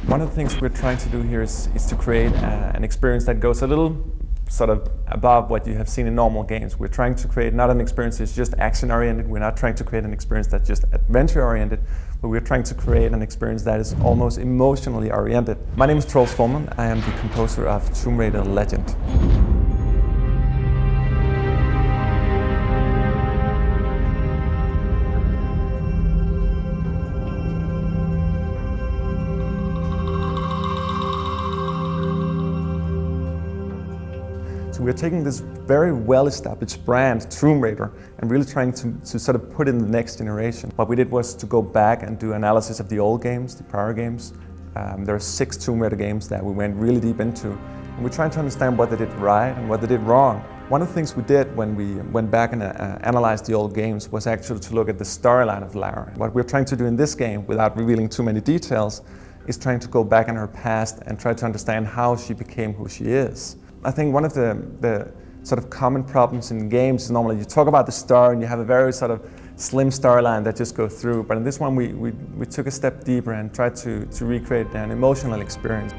One of the things we're trying to do here is to create an experience that goes a little sort of above what you have seen in normal games. We're trying to create not an experience that's just action-oriented, we're not trying to create an experience that's just adventure-oriented, but we're trying to create an experience that is almost emotionally oriented. My name is Troels Folmann. I am the composer of Tomb Raider Legend. So we're taking this very well-established brand, Tomb Raider, and really trying to sort of put in the next generation. What we did was to go back and do analysis of the old games, the prior games. There are 6 Tomb Raider games that we went really deep into, and we're trying to understand what they did right and what they did wrong. One of the things we did when we went back and analyzed the old games was actually to look at the storyline of Lara. What we're trying to do in this game, without revealing too many details, is trying to go back in her past and try to understand how she became who she is. I think one of the sort of common problems in games is normally you talk about the story and you have a very sort of slim storyline that just goes through, but in this one we took a step deeper and tried to recreate an emotional experience.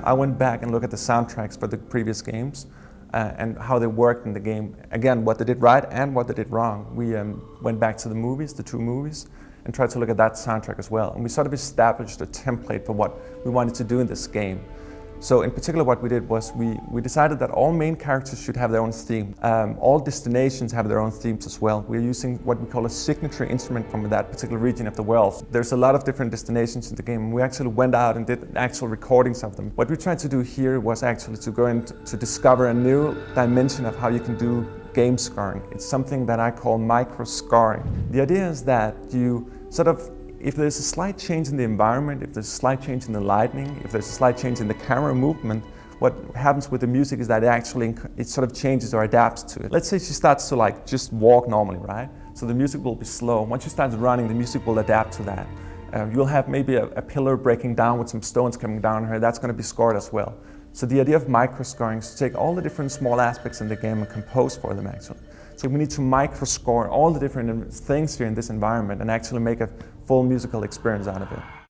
I went back and looked at the soundtracks for the previous games and how they worked in the game. Again, what they did right and what they did wrong. We went back to the movies, the 2 movies, and tried to look at that soundtrack as well. And we sort of established a template for what we wanted to do in this game. So in particular what we did was we decided that all main characters should have their own theme. All destinations have their own themes as well. We're using what we call a signature instrument from that particular region of the world. There's a lot of different destinations in the game, and we actually went out and did actual recordings of them. What we tried to do here was actually to go in to discover a new dimension of how you can do game scoring. It's something that I call micro scoring. The idea is that you sort of, if there's a slight change in the environment, if there's a slight change in the lighting, if there's a slight change in the camera movement, what happens with the music is that it sort of changes or adapts to it. Let's say she starts to just walk normally, right? So the music will be slow. Once she starts running, the music will adapt to that. You'll have maybe a pillar breaking down with some stones coming down on her. That's going to be scored as well. So the idea of micro scoring is to take all the different small aspects in the game and compose for them actually. So we need to micro score all the different things here in this environment and actually make a full musical experience out of it.